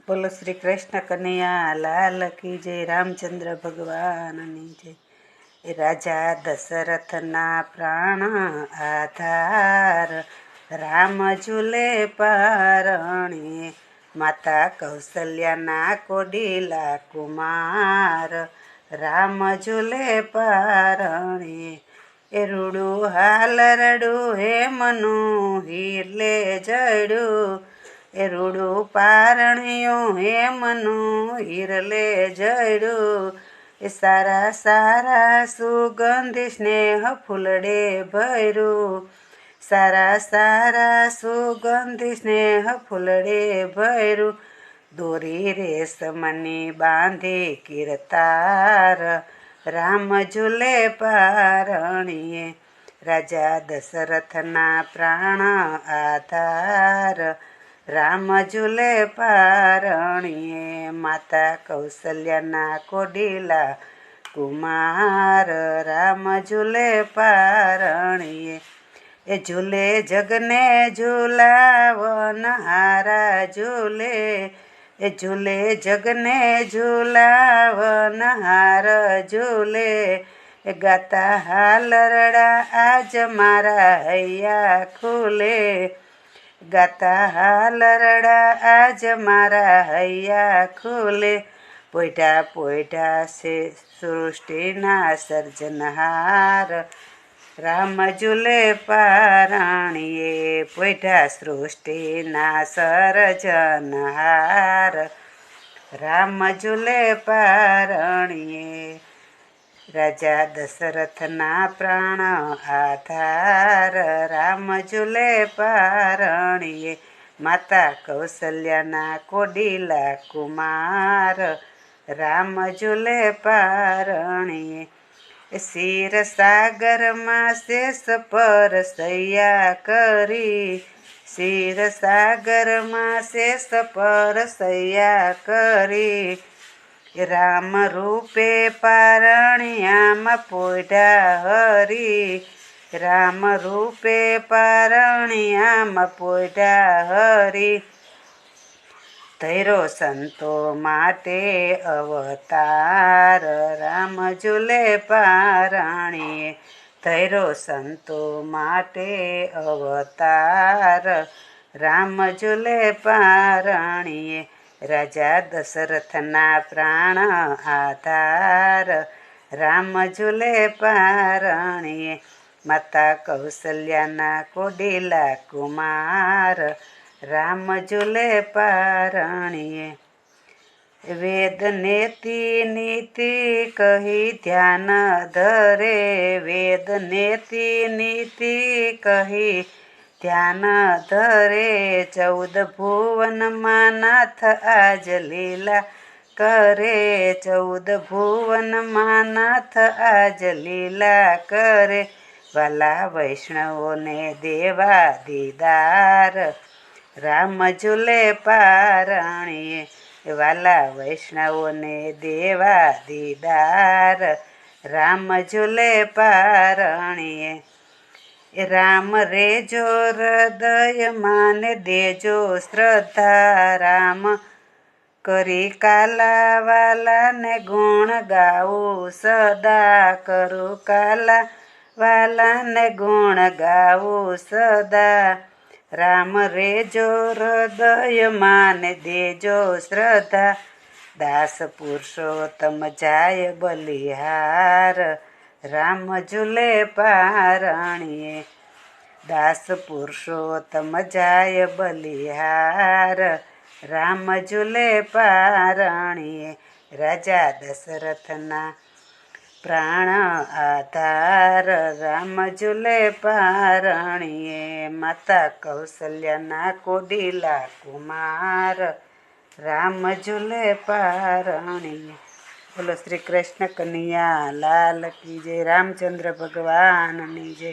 બોલો શ્રી કૃષ્ણ કનૈયા લાલ કી જય, રામચંદ્ર ભગવાનની જય. રાજા દશરથના પ્રાણ આધાર, રામ ઝૂલે પારણે, માતા કૌશલ્યાના કોડીલા કુમાર, રામ ઝૂલે પારણે. એ રૂડું હાલ રડું હે મનું હીરલે જડું, એ રૂડું પારણિયું હે મનું હીરલે જડું, એ સારા સારા સુગંધી સ્નેહ ફૂલડે ભર્યું, સારા સારા સુગંધી સ્નેહ ફૂલડે ભર્યું, દોરી રેશમની બાંધી કીર્તાર, રામ ઝૂલે પારણીએ. રાજા દશરથના પ્રાણ આધાર, રામ ઝૂલે પારણીએ, માતા કૌશલ્યાના કોડીલા કુમાર, રામ ઝૂલે પારણીએ. એ ઝૂલે જગને ઝૂલાવન હારા ઝૂલે, એ ઝૂલે જગને ઝૂલાવન હાર ઝૂલે, એ ગાતા હાલરડા આજ મારા હૈયા ખુલે, ગાતા હાલરડા આજ મારા હૈયા ખુલે, પોઢા પોઢા છે સૃષ્ટિના સર્જનહાર, રામ ઝૂલે પારણીએ. પોઢા સૃષ્ટિના સર્જનહાર, રામ ઝૂલે પારણીએ. રાજા દશરથના પ્રાણ આધાર, રામ ઝૂલે પારણીએ, માતા કૌશલ્યાના કોડીલા કુમાર, રામ ઝૂલે પારણીએ. ક્ષીર સાગરમાં શેષ પર સૈયા કરી, ક્ષીર સાગરમાં શેષ પર સૈયા કરી, રામ રૂપે પારણિયામાં પોઢા હરી, રામ રૂપે પારણિયામાં પોઢા હરી, ધૈરો સંતો માટે અવતાર, રામ ઝૂલે પારણીએ. ધૈરો સંતો માટે અવતાર, રામ ઝૂલે પારણીએ. રાજા દશરથના પ્રાણ આધાર, રામ ઝૂલે પારણીએ, માતા કૌશલ્યાના કોડીલા કુમાર, રામ ઝૂલે પારણીએ. વેદ નેતિ નીતિ કહી ધ્યાન ધરે, વેદ નેતિ નીતિ કહી ધ્યાન ધરે, 14 ભુવનમાં નાથ આજ લીલા કરે, 14 ભુવનમાં નાથ આજ લીલા કરે, વાલા વૈષ્ણવોને દેવા દીદાર, રામ ઝૂલે પારણીએ. વાલા વૈષ્ણવોને દેવા દીદાર, રામ ઝૂલે પારણીએ. રામ રેજો હૃદયમાં ને દેજો શ્રદ્ધા, રામ કરી કાલા વાલાને ગુણ ગાવું સદા, કરું કાલા વાલાને ગુણ ગાવું સદા, રામ રેજો હૃદયમાં ને દેજો શ્રદ્ધા, દાસ પુરુષોત્તમ જાય બલિહાર, રામ ઝૂલે પારણીએ. દાસ પુરુષોત્તમ જાય બલિહાર, રામ ઝૂલે પારણીએ. રાજા દશરથના પ્રાણ આધાર, રામ ઝૂલે પારણીએ, માતા કૌશલ્યાના કોડીલા કુમાર, રામ ઝૂલે પારણીએ. બોલો શ્રી કૃષ્ણ કનૈયા લાલ કી જય, રામચંદ્ર ભગવાનની જય.